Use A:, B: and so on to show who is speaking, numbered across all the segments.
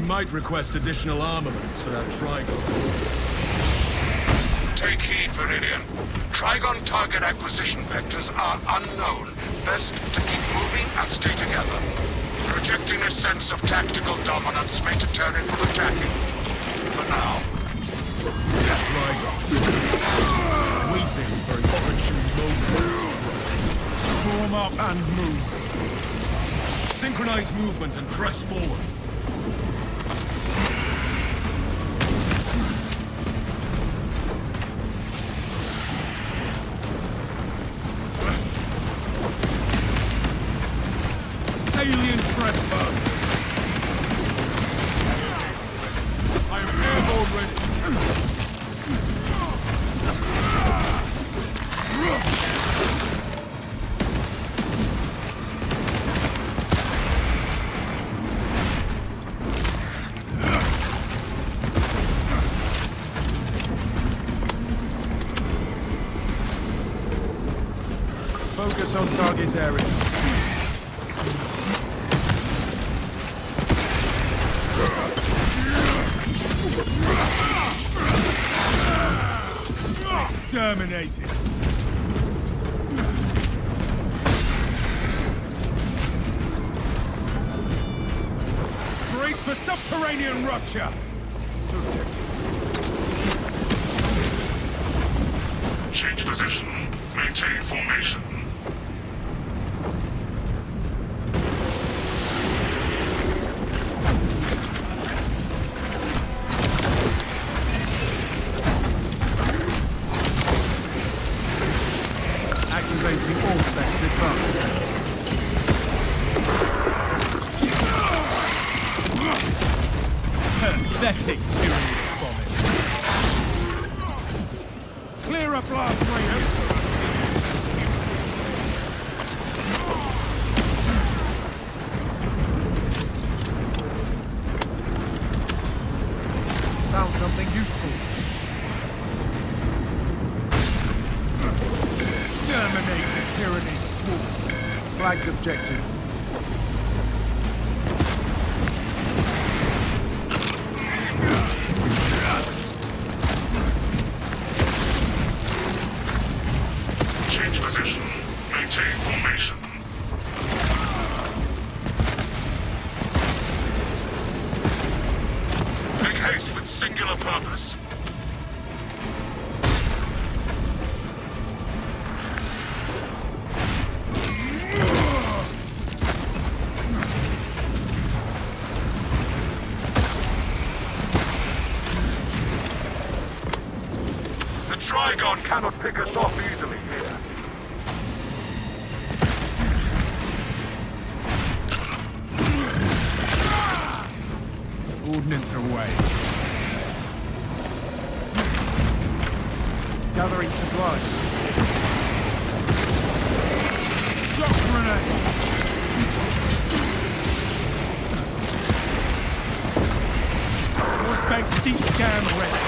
A: might request additional armaments for that Trigon.
B: Take heed, Viridian. Trigon target acquisition vectors are unknown. Best to keep moving and stay together. Projecting a sense of tactical dominance may deter it from attacking. For now.
A: Trigons. Waiting for an opportune moment to strike. Form up and move. Synchronize movement and press forward. Alien trespassers! I am airborne ready! Focus on target area. Exterminated. Brace for subterranean rupture. To objective.
B: Change position. Maintain formation.
A: Activating all specs advanced. Pathetic tyranny bombing. Clear a blast radius. Found something useful. Exterminate the tyranny swarm. Flagged objective.
B: Change position. Maintain formation. Make haste with singular purpose. The Trigon cannot pick us off easily here.
A: Ordnance away. Gathering supplies. Shock grenade! Prospect deep scan ready.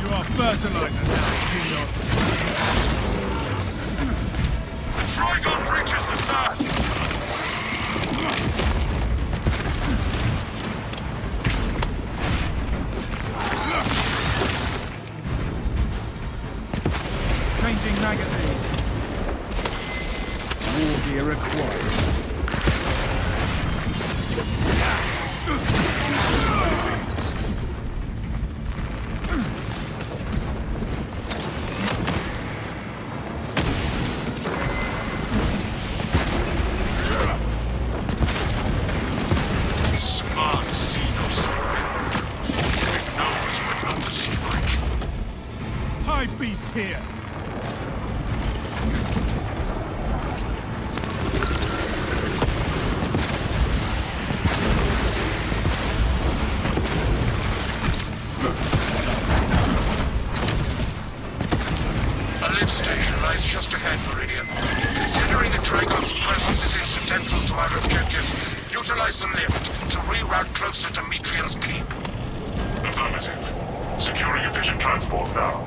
A: You are fertilizer now, Helios.
B: The Trigon breaches the sun!
A: Changing magazine. War gear acquired.
B: Smart Xenos filth. It knows when not to strike.
A: High beast here.
B: A lift station lies just ahead, Meridian. Considering the Trigon's presence is incidental to our objective, utilize the lift to reroute closer to Metrian's keep. Affirmative. Securing efficient transport now.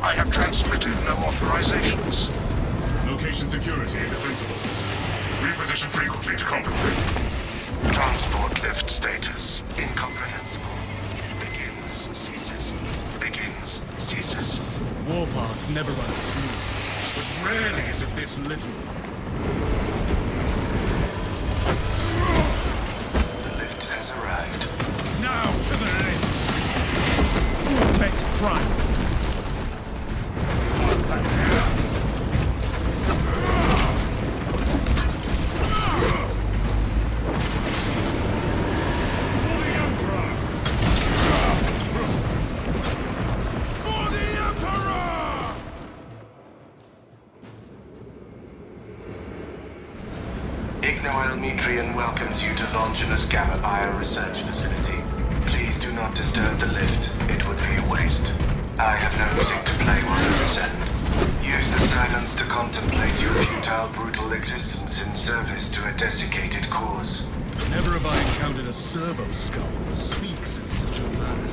B: I have transmitted no authorizations.
C: Location security indefensible. Reposition frequently to compensate.
B: Transport lift status incomprehensible. Begins, ceases. Begins, ceases.
A: Warpaths never run smooth, but rarely is it this literal.
B: The lift has arrived.
A: Now to the lift! Specs prime.
B: Metrian welcomes you to Longinus Gamma Bioresearch Facility. Please do not disturb the lift. It would be a waste. I have no music to play while you descend. Use the silence to contemplate your futile, brutal existence in service to a desiccated cause.
A: Never have I encountered a servo skull that speaks in such a manner.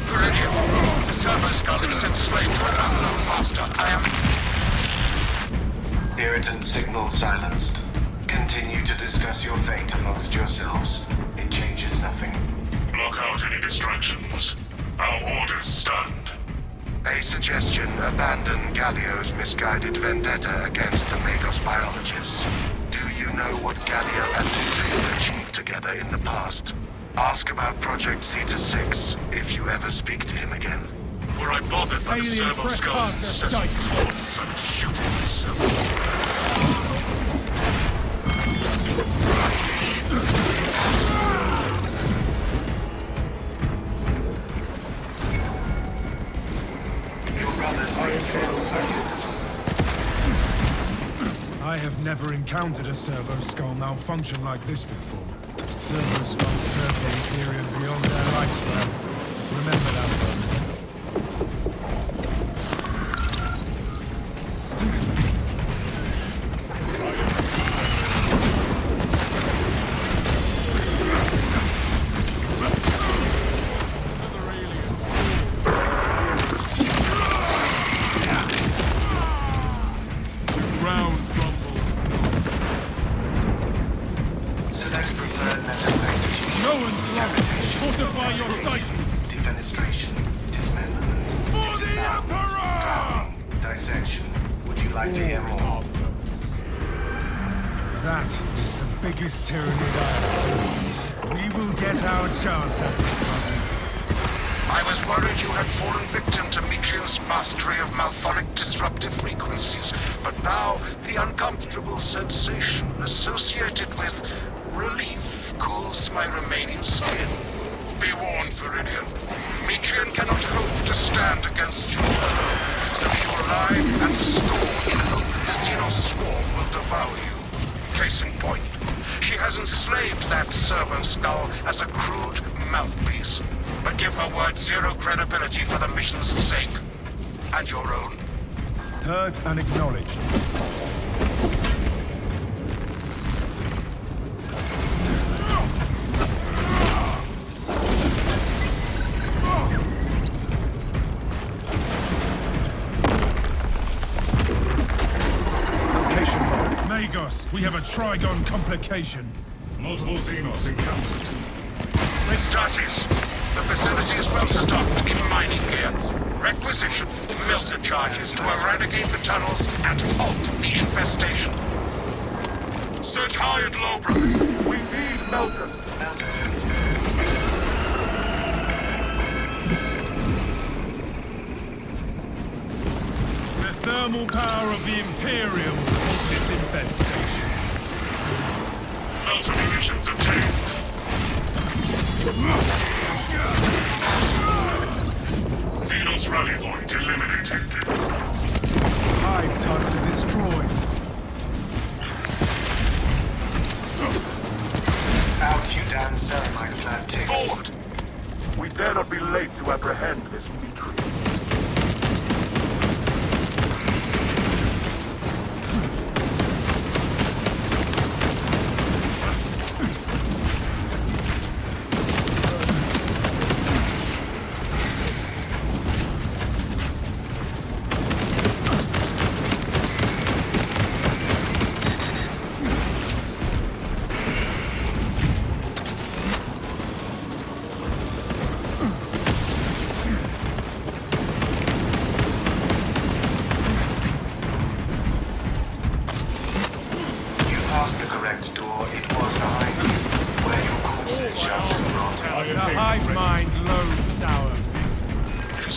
B: Viridian, the servo skull is enslaved to an unknown master. I am... Irritant signal silenced. Continue to discuss your fate amongst yourselves. It changes nothing.
C: Block out any distractions. Our orders stand.
B: A suggestion: abandon Gallio's misguided vendetta against the Magos biologists. Do you know what Gallio and Metrian achieved together in the past? Ask about Project Zeta-6 if you ever speak to him again.
C: Were I bothered by the servo skulls incessant taunts and shooting myself?
A: I have never encountered a servo skull malfunction like this before. Servo skulls serve the Imperium beyond their lifespan. Remember that, brothers. Fortify your sight!
B: Defenestration, dismemberment.
A: For the Emperor!
B: Drowning, dissection. Would you like to hear more?
A: That is the biggest tyranny I've seen. We will get our chance at it, brothers.
B: I was worried you had fallen victim to Metrian's mastery of malphonic disruptive frequencies, but now the uncomfortable sensation associated with relief cools my remaining skin. Be warned, Viridian. Metrian cannot hope to stand against you alone, so you lie and store in hope the Xenos swarm will devour you. Case in point, she has enslaved that servo skull as a crude mouthpiece, but give her word zero credibility for the mission's sake. And your own.
A: Heard and acknowledged. Magos, we have a Trigon complication.
C: Multiple Xenos encountered.
B: Statis, the facility is well stocked in mining gear. Requisition melter charges to eradicate the tunnels and halt the infestation. Search high and low, brother. We need melters.
A: The thermal power of the Imperium will halt this infestation.
C: Melter munitions obtained. Xenos rally point eliminated.
A: Hive tunnel destroyed.
B: Out, you damn ceramite-clad ticks.
D: Forward! We dare not be late to apprehend this Mitri.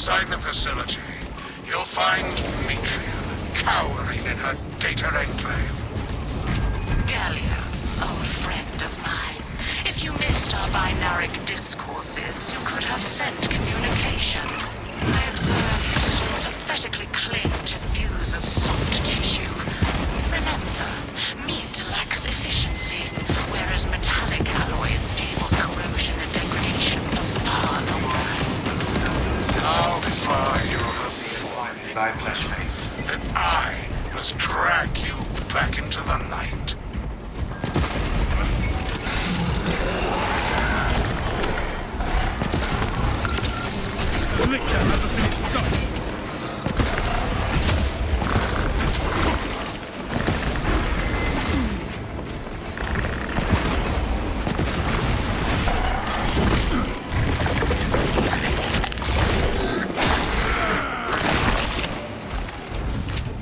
B: Inside the facility, you'll find Mitrian cowering in her data enclave.
E: Gallia, old friend of mine. If you missed our binaric discourses, you could have sent communication. I observe you still pathetically cling to thews of soft tissue. Remember, meat lacks efficiency, whereas metallic alloys stave off corrosion and degradation for far longer.
B: How far you have
C: Finally, by flesh face.
B: that I must drag you back into the light.
A: The lictor has us in its sights.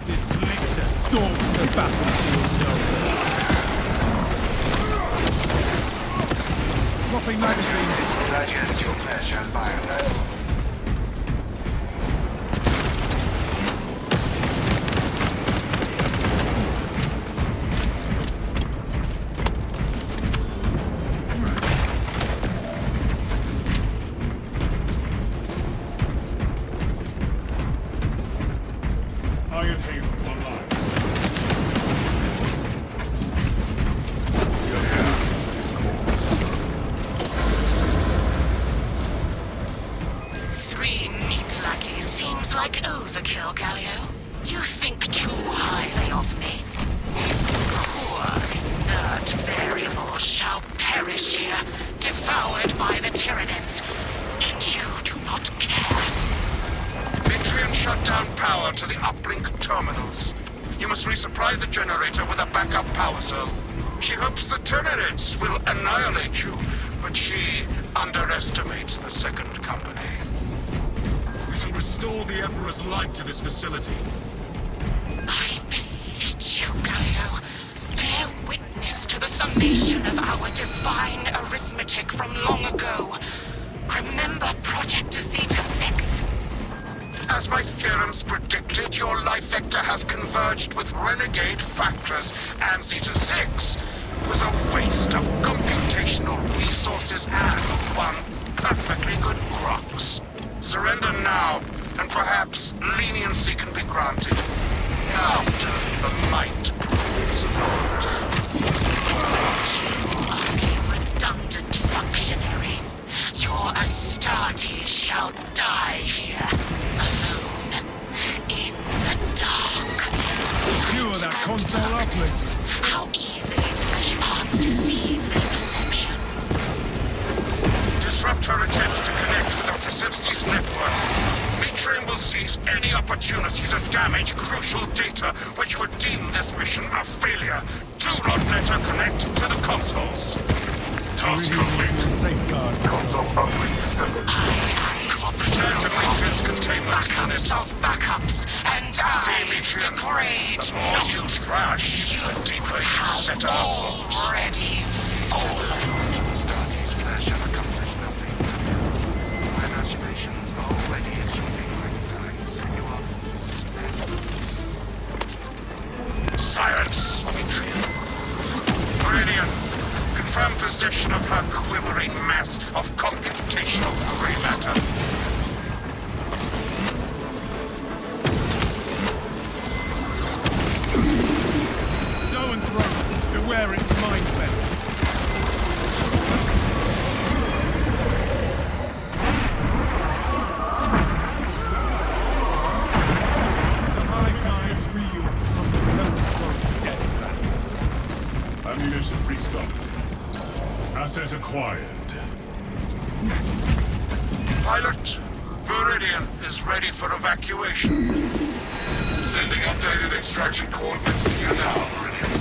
A: This lictor storms the battlefield nowhere. Swapping magazine.
C: Digest your flesh as biomass.
A: Iron Haven online.
E: Three meat lackeys seems like overkill, Gallio. You think too highly of me. These poor, inert variables shall perish here, devoured by the Tyranids. And you do not care.
B: Mitrian shut down power to the uplink terminals. You must resupply the generator with a backup power cell. She hopes the Tyranids will annihilate you, but she underestimates the second company.
C: We shall restore the Emperor's light to this facility.
E: I beseech you, Gallio. Bear witness to the summation of our divine arithmetic from long ago. Remember Project Zeta 6?
B: As my theorems predicted, your life vector has converged with renegade factors, and Zeta 6 was a waste of computational resources and one perfectly good Grox. Surrender now, and perhaps leniency can be granted after the might grows upon us.
E: You are a redundant functionary. Your Astartes shall die here, alone, in the dark.
A: Cure that
E: Light and
A: console
E: darkness.
A: uplink.
E: How easily flesh parts deceive their perception.
B: Disrupt her attempts to connect with the facility's network. Mitrian will seize any opportunity to damage crucial data which would deem this mission a failure. Do not let her connect to the consoles.
C: Task
A: Will
C: complete.
A: safeguard us.
E: I am
B: Return to Mitrian's
E: copies
B: containment unit.
E: backups of backups, and
B: See,
E: I
B: Mitrian,
E: degrade
B: the more you
E: not.
B: thrash, the deeper you set our hopes.
E: Already fallen.
C: Astartes' flesh have accomplished nothing. My machinations are already achieving my designs. You are fools.
B: Silence, Mitrian. Meridian, confirm possession of her quivering mass of computational gray matter.
A: Zoanthrope, beware its mind bend. The hive mind reels from the Zoanthrope's death rattle.
F: Ammunition restocked. Asset acquired.
B: Pilot, Meridian is ready for evacuation.
C: Sending updated extraction coordinates to you now, Meridian.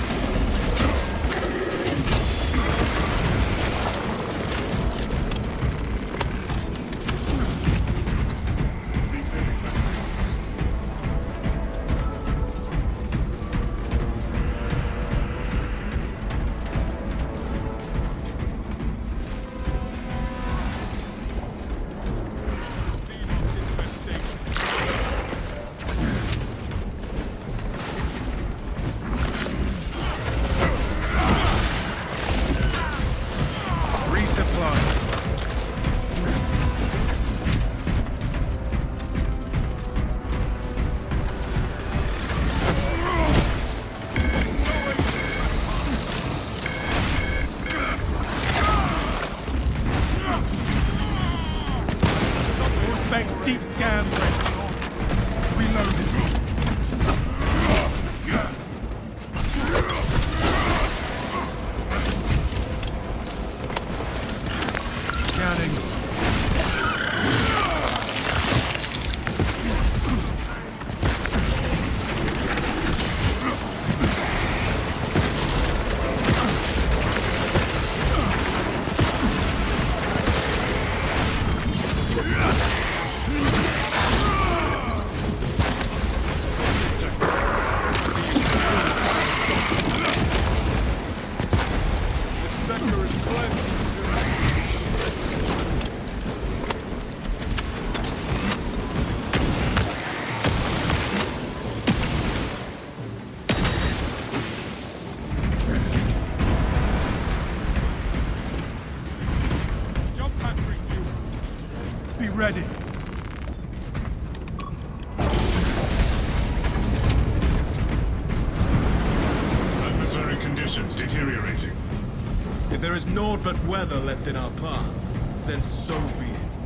G: is naught but weather left in our path, then so be it.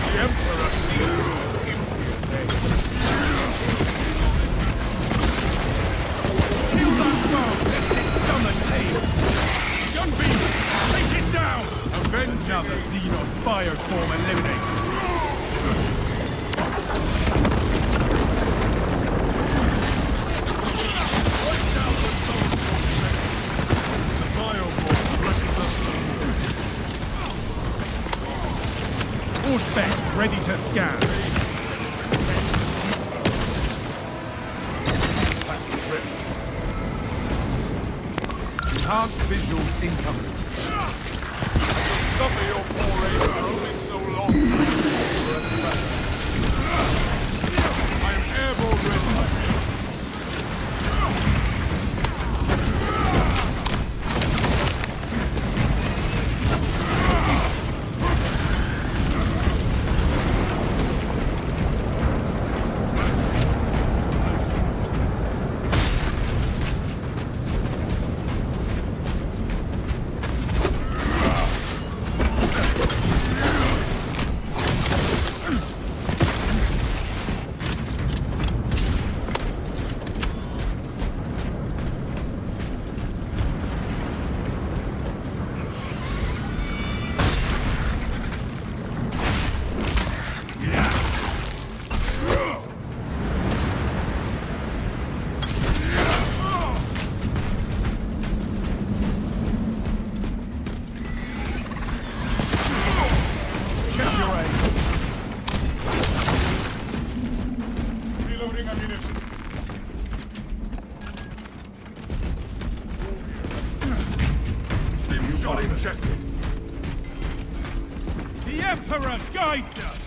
A: The Emperor sees with impious aim. Kill that foe, lest it summon pain! Young beast, take it down! Avenge another Xenos bioform eliminated! All specs ready to scan. Enhanced visuals incoming. Suffer your poor age for only so long. I am airborne ready. The Emperor guides us!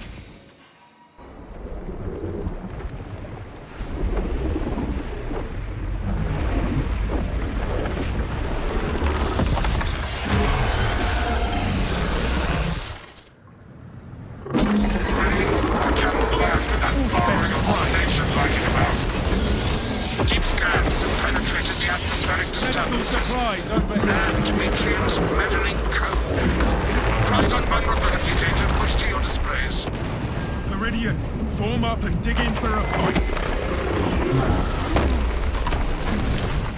A: Supplies overhead.
B: And Matrium's meddling code. Trigon vulnerability data pushed to your displays.
A: Meridian, form up and dig in for a fight.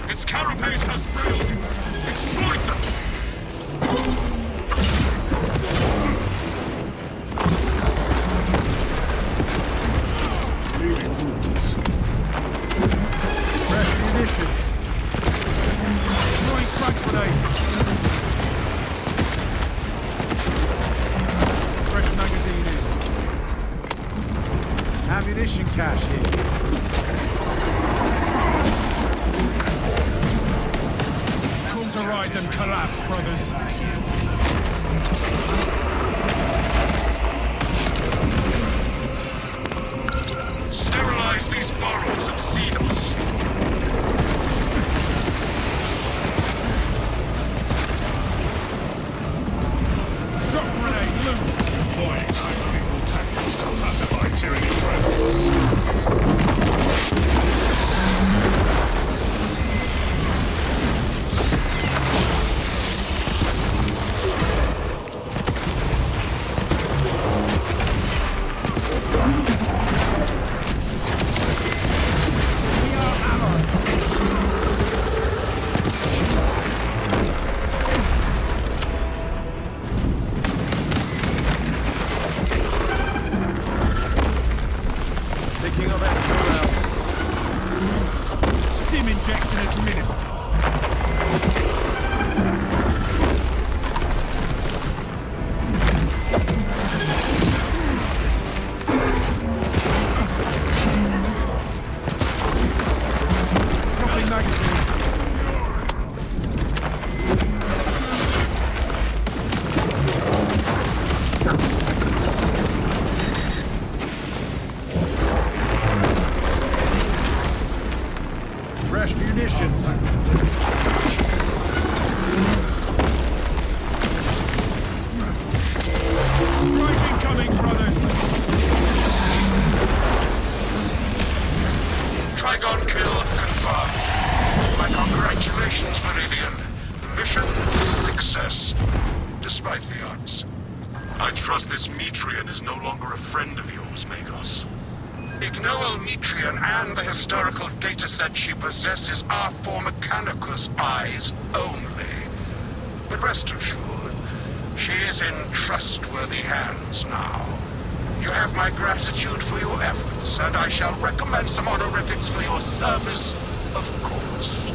B: Its carapace has frailties. Exploit them!
F: Leaving wounds.
A: Fresh munitions. Throwing frag grenade. Fresh magazine in. Ammunition cache here. Cauterize and collapse, brothers.
B: Sterilize these burrows of Xenos.
A: Shock grenade loose.
F: Deploying high-lethal tactics to pacify tyranny's presence.
B: fight the odds.
F: I trust this Metrian is no longer a friend of yours, Magos.
B: Ignoel Metrian and the historical dataset she possesses are for Mechanicus eyes only. But rest assured, she is in trustworthy hands now. You have my gratitude for your efforts, and I shall recommend some honorifics for your service, of course.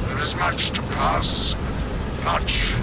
B: There is much to pass, much